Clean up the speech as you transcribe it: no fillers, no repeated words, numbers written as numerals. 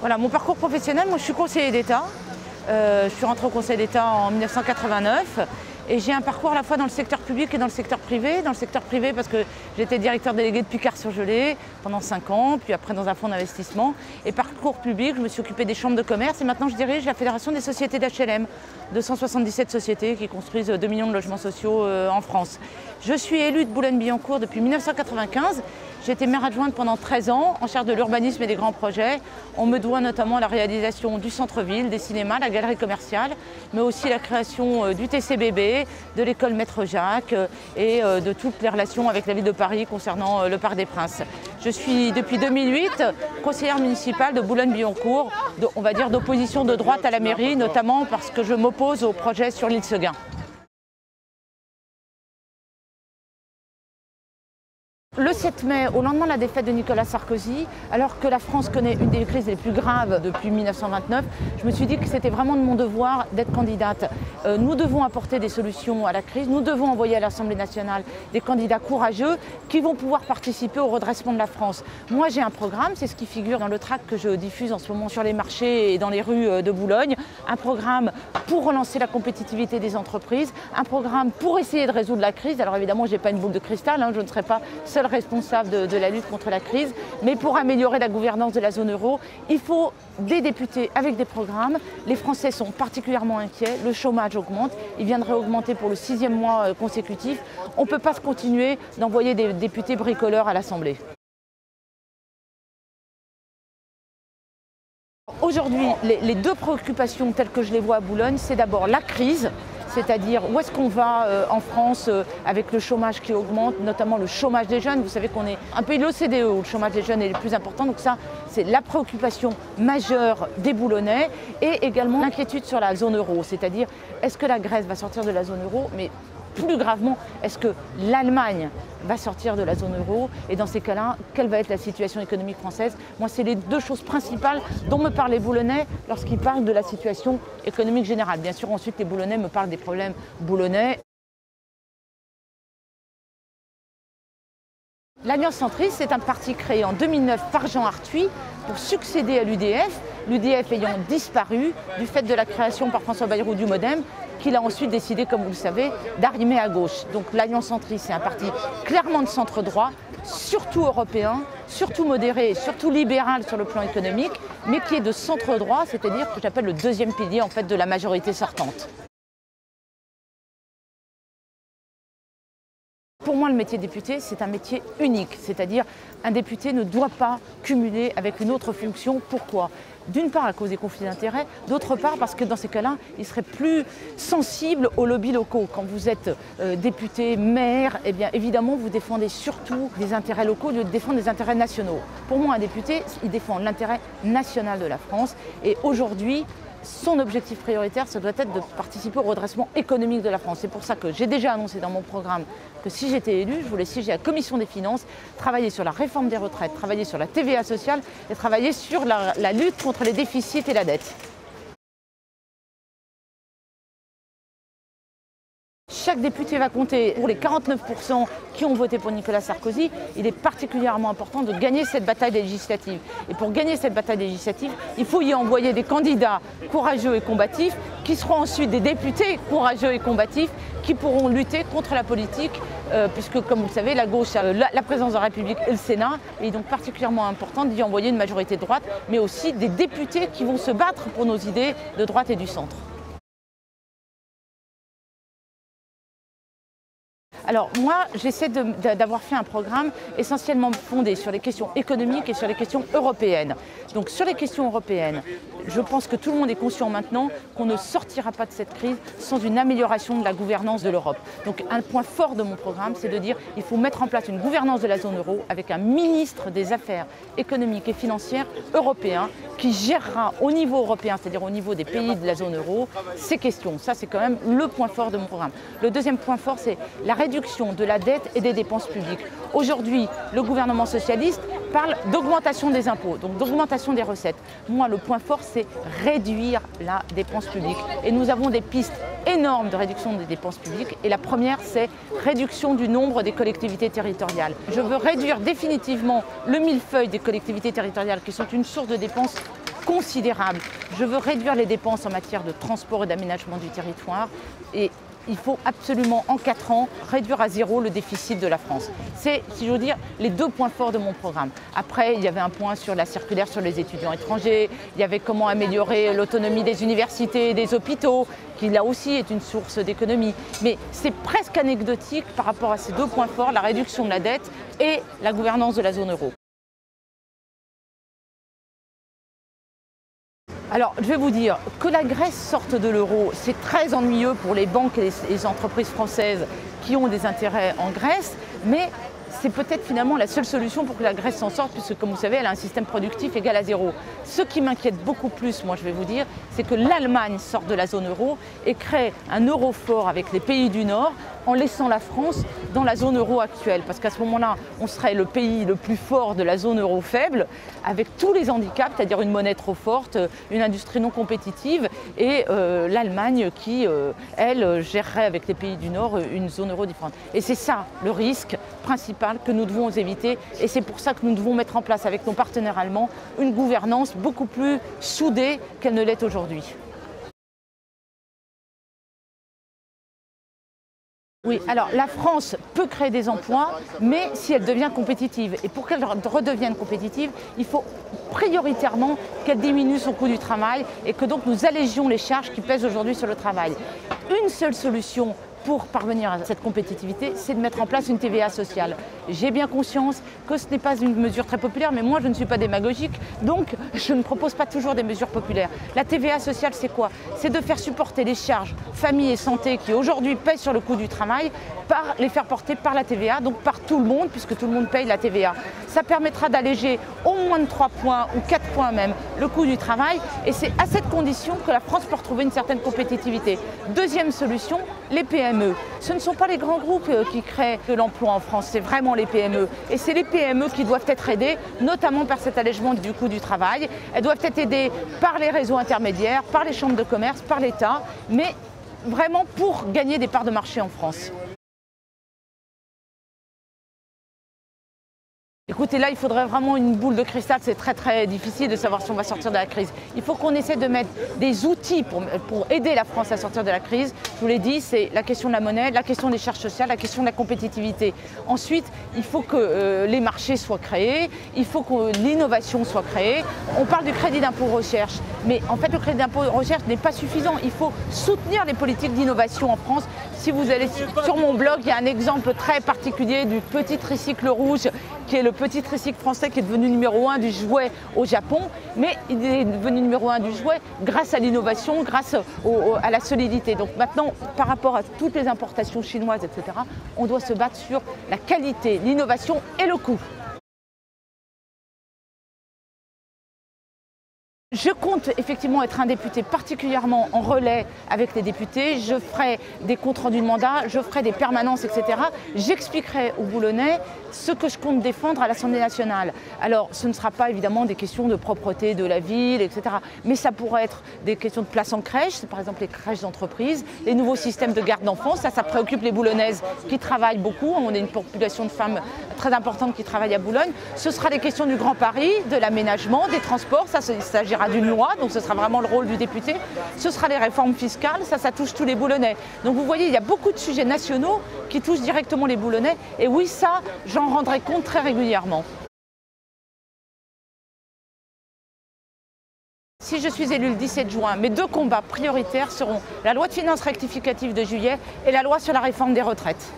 Voilà, mon parcours professionnel, moi je suis conseiller d'État. Je suis rentrée au Conseil d'État en 1989 et j'ai un parcours à la fois dans le secteur public et dans le secteur privé. Dans le secteur privé parce que j'étais directeur délégué de Picard-sur-Gelée pendant 5 ans, puis après dans un fonds d'investissement. Et parcours public, je me suis occupée des chambres de commerce et maintenant je dirige la Fédération des sociétés d'HLM, 277 sociétés qui construisent 2 millions de logements sociaux en France. Je suis élue de Boulogne-Billancourt depuis 1995. J'ai été maire adjointe pendant 13 ans, en charge de l'urbanisme et des grands projets. On me doit notamment la réalisation du centre-ville, des cinémas, la galerie commerciale, mais aussi la création du TCBB, de l'école Maître Jacques et de toutes les relations avec la ville de Paris concernant le Parc des Princes. Je suis depuis 2008 conseillère municipale de Boulogne-Billancourt, on va dire d'opposition de droite à la mairie, notamment parce que je m'oppose au projet sur l'île Seguin. Le 7 mai, au lendemain de la défaite de Nicolas Sarkozy, alors que la France connaît une des crises les plus graves depuis 1929, je me suis dit que c'était vraiment de mon devoir d'être candidate. Nous devons apporter des solutions à la crise, nous devons envoyer à l'Assemblée nationale des candidats courageux qui vont pouvoir participer au redressement de la France. Moi j'ai un programme, c'est ce qui figure dans le tract que je diffuse en ce moment sur les marchés et dans les rues de Boulogne, un programme pour relancer la compétitivité des entreprises, un programme pour essayer de résoudre la crise. Alors évidemment je n'ai pas une boule de cristal, je ne serai pas seule responsable de la lutte contre la crise, mais pour améliorer la gouvernance de la zone euro, il faut des députés avec des programmes. Les Français sont particulièrement inquiets, le chômage augmente, il viendrait augmenter pour le 6e mois consécutif. On ne peut pas se continuer d'envoyer des députés bricoleurs à l'Assemblée. Aujourd'hui, les deux préoccupations telles que je les vois à Boulogne, c'est d'abord la crise, c'est-à-dire où est-ce qu'on va en France avec le chômage qui augmente, notamment le chômage des jeunes. Vous savez qu'on est un pays de l'OCDE où le chômage des jeunes est le plus important, donc ça c'est la préoccupation majeure des Boulonnais et également l'inquiétude sur la zone euro, c'est-à-dire est-ce que la Grèce va sortir de la zone euro, mais plus gravement, est-ce que l'Allemagne va sortir de la zone euro et dans ces cas-là, quelle va être la situation économique française? Moi, c'est les deux choses principales dont me parlent les Boulonnais lorsqu'ils parlent de la situation économique générale. Bien sûr, ensuite, les Boulonnais me parlent des problèmes boulonnais. L'Alliance centriste, c'est un parti créé en 2009 par Jean Arthuis pour succéder à l'UDF, l'UDF ayant disparu du fait de la création par François Bayrou du MoDem, qu'il a ensuite décidé, comme vous le savez, d'arrimer à gauche. Donc l'Alliance centriste, c'est un parti clairement de centre-droit, surtout européen, surtout modéré et surtout libéral sur le plan économique, mais qui est de centre-droit, c'est-à-dire que j'appelle le deuxième pilier en fait, de la majorité sortante. Pour moi, le métier de député, c'est un métier unique, c'est-à-dire un député ne doit pas cumuler avec une autre fonction. Pourquoi ? D'une part à cause des conflits d'intérêts, d'autre part parce que dans ces cas-là, il serait plus sensible aux lobbies locaux. Quand vous êtes député, maire, eh bien évidemment vous défendez surtout des intérêts locaux au lieu de défendre des intérêts nationaux. Pour moi, un député, il défend l'intérêt national de la France et aujourd'hui, son objectif prioritaire, ça doit être de participer au redressement économique de la France. C'est pour ça que j'ai déjà annoncé dans mon programme que si j'étais élue, je voulais siéger à la Commission des finances, travailler sur la réforme des retraites, travailler sur la TVA sociale et travailler sur la lutte contre les déficits et la dette. Chaque député va compter. Pour les 49% qui ont voté pour Nicolas Sarkozy, il est particulièrement important de gagner cette bataille législative. Et pour gagner cette bataille législative, il faut y envoyer des candidats courageux et combatifs qui seront ensuite des députés courageux et combatifs qui pourront lutter contre la politique puisque, comme vous le savez, la gauche a la présidence de la République et le Sénat. Et il est donc particulièrement important d'y envoyer une majorité de droite, mais aussi des députés qui vont se battre pour nos idées de droite et du centre. Alors moi, j'essaie d'avoir fait un programme essentiellement fondé sur les questions économiques et sur les questions européennes. Donc sur les questions européennes, je pense que tout le monde est conscient maintenant qu'on ne sortira pas de cette crise sans une amélioration de la gouvernance de l'Europe. Donc un point fort de mon programme, c'est de dire qu'il faut mettre en place une gouvernance de la zone euro avec un ministre des Affaires économiques et financières européen qui gérera au niveau européen, c'est-à-dire au niveau des pays de la zone euro, ces questions. Ça, c'est quand même le point fort de mon programme. Le deuxième point fort, c'est la réduction de la dette et des dépenses publiques. Aujourd'hui, le gouvernement socialiste parle d'augmentation des impôts, donc d'augmentation des recettes. Moi, le point fort, c'est réduire la dépense publique. Et nous avons des pistes énormes de réduction des dépenses publiques. Et la première, c'est réduction du nombre des collectivités territoriales. Je veux réduire définitivement le millefeuille des collectivités territoriales qui sont une source de dépenses considérable. Je veux réduire les dépenses en matière de transport et d'aménagement du territoire et il faut absolument, en 4 ans, réduire à 0 le déficit de la France. C'est, si je veux dire, les 2 points forts de mon programme. Après, il y avait un point sur la circulaire sur les étudiants étrangers, il y avait comment améliorer l'autonomie des universités et des hôpitaux, qui là aussi est une source d'économie. Mais c'est presque anecdotique par rapport à ces 2 points forts, la réduction de la dette et la gouvernance de la zone euro. Alors, je vais vous dire que la Grèce sorte de l'euro, c'est très ennuyeux pour les banques et les entreprises françaises qui ont des intérêts en Grèce, mais c'est peut-être finalement la seule solution pour que la Grèce s'en sorte, puisque comme vous savez, elle a un système productif égal à 0. Ce qui m'inquiète beaucoup plus, moi je vais vous dire, c'est que l'Allemagne sorte de la zone euro et crée un euro fort avec les pays du Nord, en laissant la France dans la zone euro actuelle. Parce qu'à ce moment-là, on serait le pays le plus fort de la zone euro faible, avec tous les handicaps, c'est-à-dire une monnaie trop forte, une industrie non compétitive, et l'Allemagne qui, elle, gérerait avec les pays du Nord une zone euro différente. Et c'est ça le risque principal que nous devons éviter, et c'est pour ça que nous devons mettre en place avec nos partenaires allemands une gouvernance beaucoup plus soudée qu'elle ne l'est aujourd'hui. Oui, alors la France peut créer des emplois, mais si elle devient compétitive. Et pour qu'elle redevienne compétitive, il faut prioritairement qu'elle diminue son coût du travail et que donc nous allégions les charges qui pèsent aujourd'hui sur le travail. Une seule solution pour parvenir à cette compétitivité, c'est de mettre en place une TVA sociale. J'ai bien conscience que ce n'est pas une mesure très populaire, mais moi je ne suis pas démagogique, donc je ne propose pas toujours des mesures populaires. La TVA sociale, c'est quoi? C'est de faire supporter les charges famille et santé qui aujourd'hui pèsent sur le coût du travail, par les faire porter par la TVA, donc par tout le monde, puisque tout le monde paye la TVA. Ça permettra d'alléger au moins de 3 points ou 4 points même le coût du travail, et c'est à cette condition que la France peut retrouver une certaine compétitivité. Deuxième solution, les PME. Ce ne sont pas les grands groupes qui créent de l'emploi en France, c'est vraiment les PME. Et c'est les PME qui doivent être aidées, notamment par cet allègement du coût du travail. Elles doivent être aidées par les réseaux intermédiaires, par les chambres de commerce, par l'État, mais vraiment pour gagner des parts de marché en France. Écoutez, là, il faudrait vraiment une boule de cristal, c'est très difficile de savoir si on va sortir de la crise. Il faut qu'on essaie de mettre des outils pour aider la France à sortir de la crise. Je vous l'ai dit, c'est la question de la monnaie, la question des charges sociales, la question de la compétitivité. Ensuite, il faut que les marchés soient créés, il faut que l'innovation soit créée. On parle du crédit d'impôt recherche, mais en fait, le crédit d'impôt recherche n'est pas suffisant. Il faut soutenir les politiques d'innovation en France. Si vous allez sur mon blog, il y a un exemple très particulier du petit tricycle rouge, qui est le petit tricycle français qui est devenu numéro 1 du jouet au Japon, mais il est devenu numéro 1 du jouet grâce à l'innovation, grâce à la solidité. Donc maintenant, par rapport à toutes les importations chinoises, etc., on doit se battre sur la qualité, l'innovation et le coût. Je compte effectivement être un député particulièrement en relais avec les députés. Je ferai des comptes rendus de mandat, je ferai des permanences, etc. J'expliquerai aux Boulonnais ce que je compte défendre à l'Assemblée nationale. Alors, ce ne sera pas évidemment des questions de propreté de la ville, etc. Mais ça pourrait être des questions de place en crèche, par exemple les crèches d'entreprise, les nouveaux systèmes de garde d'enfants. Ça préoccupe les Boulonnaises qui travaillent beaucoup. On a une population de femmes très importante qui travaillent à Boulogne. Ce sera les questions du Grand Paris, de l'aménagement, des transports. Ça, il s'agira d'une loi, donc ce sera vraiment le rôle du député. Ce sera les réformes fiscales, ça touche tous les Boulonnais. Donc vous voyez, il y a beaucoup de sujets nationaux qui touchent directement les Boulonnais. Et oui, ça, j'en rendrai compte très régulièrement. Si je suis élue le 17 juin, mes 2 combats prioritaires seront la loi de finances rectificative de juillet et la loi sur la réforme des retraites.